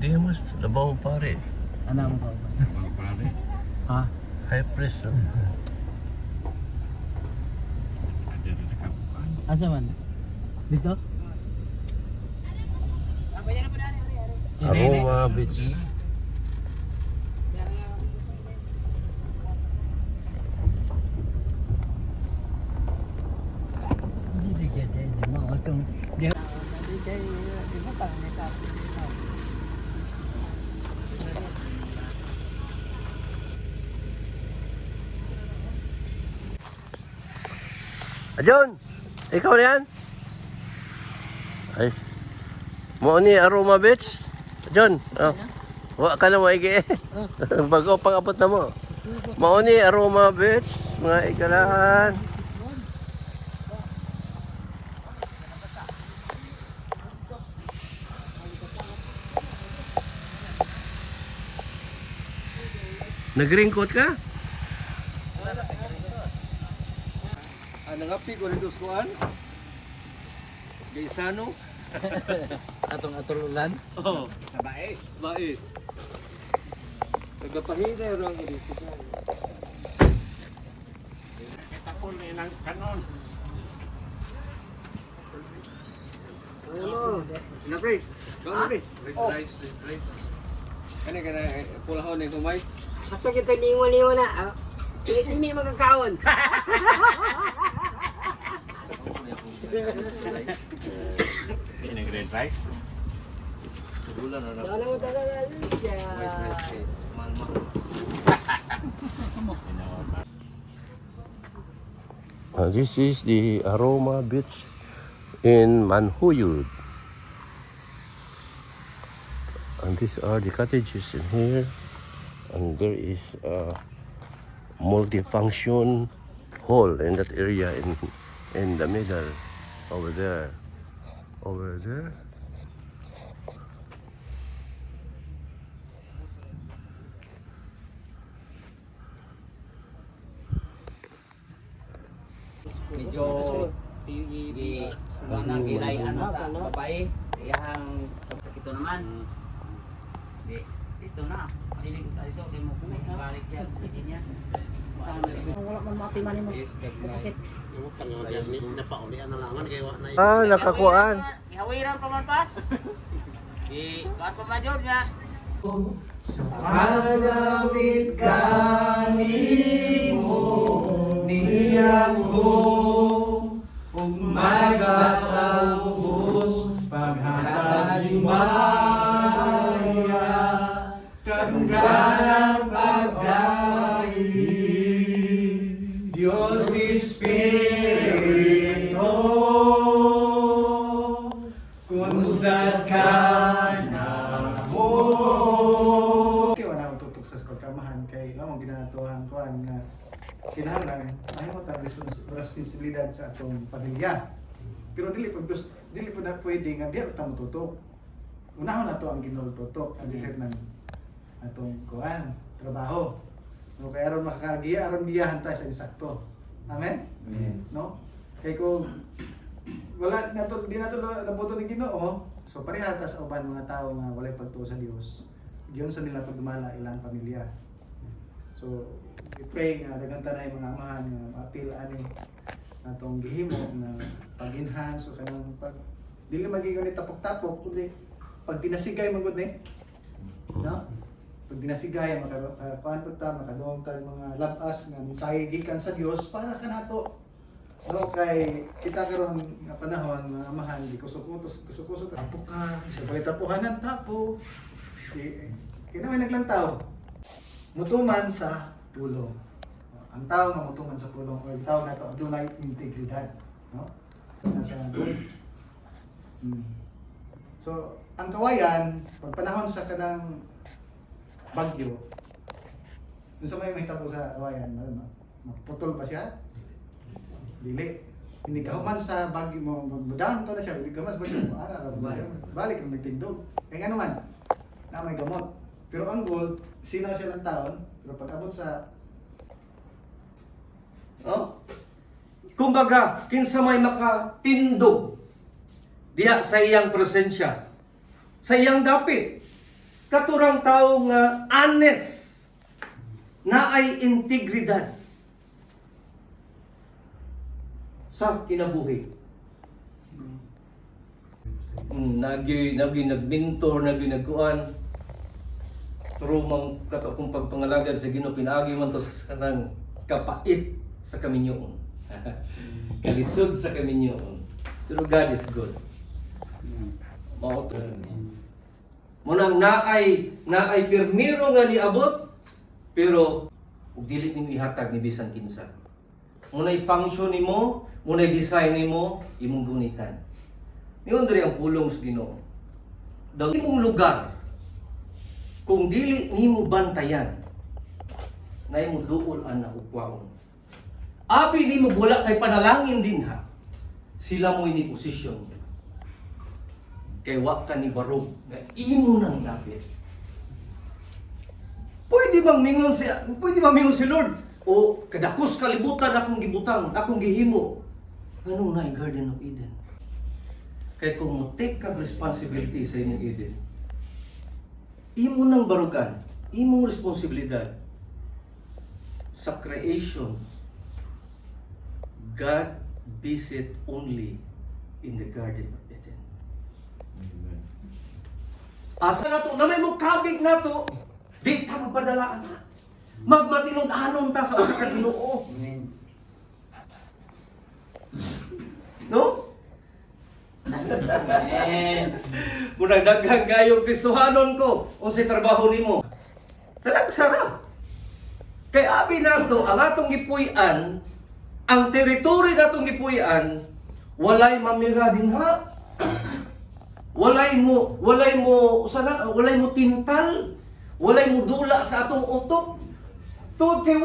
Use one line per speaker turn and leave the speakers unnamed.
Hindi mas labaw pare.
Ano mo ba?
Labaw pare.
Ha?
High press.
Ada na kabukan.
Asa man? Dito?
Aroma Beach.
Hindi kaya di mo atong di.
John, ikaw na yan? Ay. Mo ni Aroma Beach? John, oh. Wa ka na maigi eh. Bago pang abot na mo. Mo ni Aroma Beach, mga igalan. Nag-raincoat ka?
Nangapi ko nito kuan. Gaisano.
Atong atululan.
Oh, bais. Bais. Nagapahina yung dito.
Kita po na ilang kanon.
Na pre. Go na pre. Rice. Kani kana pulahon ni kumay.
Sakto kita niwan na. Hindi magkakaon.
Ini green rice.
Sudulan na.
Wala mo talaga siya.
This is the Aroma Beach in Manhuyud. And these are the cottages in here. And there is a multifunction hall in that area in the middle over there. Over there.
Medyo si mga gilay ano sa babae, iyang sakito naman. Di ito na. Panilig tayo dito kay mo kung balik siya hindi niya. Wala man matiman mo. Masakit.
Ah, nakakuan.
Ihawiran pa man pas. Kuan pa major niya.
Hanapit kanimo niyang ko ug magatawos paghalimaya kang ganang pagdahi Dios Espiritu kung saan ka kay lamang ginatuhan ko ang kinahanglan ayaw ta responsibilidad sa atong pamilya. Pero dili pud na pwede nga diha ta motutok. Unahon nato ang ginultutok ang isip ng atong kuan trabaho. No kay aron makakagiya aron biyahan ta sa insakto. Amen. No? Kay ko wala nato di nato nabuto ni Ginoo. So pareha ta sa uban mga tawo nga walay pagtuo sa Dios. Giyon sa nila pagdumala ilang pamilya. So, i-pray nga daghang tanay mga amahan nga ma-appeal ani natong gihimo na pag-enhance o kanang pag dili magigon ni tapok-tapok kundi pag dinasigay man gud ni. No? Pag dinasigay makakuan pud ta makadong ta mga labas nga mensahe gikan sa Dios para kanato. No kay kita karon nga panahon mga amahan di kusukutos tapok ka sa palitapuhanan tapo. Kinamay naglantaw. Mutuman sa pulong. Ang tao nga mutuman sa pulong o ang tao na ito adunay integridad, no? So, ang kawayan pag panahon sa kanang bagyo, dun sa may mahitabo sa kawayan, maputol ba siya? Dili. Hindi ka human sa bagyo mo, magbudahan to na siya, hindi ka mas bagyo mo, balik ang nagtindog. Kaya nga naman, na may gamot. Pero ang gold, sinaw siya ng taon, pero pag abot sa...
Kumbaga, kinsa may makatindog diya sa iyang presensya, sa iyang dapit, katurang tao nga honest, na ay integridad sa kinabuhi. Nagmentor, nagkuan. Pero mang katong pagpangalagad sa Ginoo pinaagi man to sa kanang kapait sa kaminyoon. Kalisod sa kaminyoon. Pero God is good. Mao to. Munang naay pirmiro nga niabot pero ug dili nimo ihatag ni bisan kinsa. Munay function nimo, munay design nimo, imong gunitan. Niyon diri ang pulong sa Ginoo. Daw imong lugar kung dili nimo bantayan na imong duol ana ukwaon. Abi nimo wala kay panalangin din ha. Sila mo ini posisyon. Kay wa ka ni barog nga imo nang dapit. Pwede bang mingon si Lord? O kadakos kalibutan akong gibutang, akong gihimo. Anong na Garden of Eden? Kaya kung mo take ka responsibility sa inyong Eden, imo nang barugan, imong responsibilidad sa creation. God visit only in the Garden of Eden. Asa na to, na may mo kabig na to, di ta magpadalaan na. Magmatinod-anon ta sa usa ka Ginoo. No? Muna daghang kayo pisuhanon ko unsay trabaho nimo. Talagsara. Kay abi nato ang atong gipuy-an, ang teritoryo natong gipuy-an, walay mamira dinha. Walay mo tintal, walay mo dula sa atong utok. Tungod kay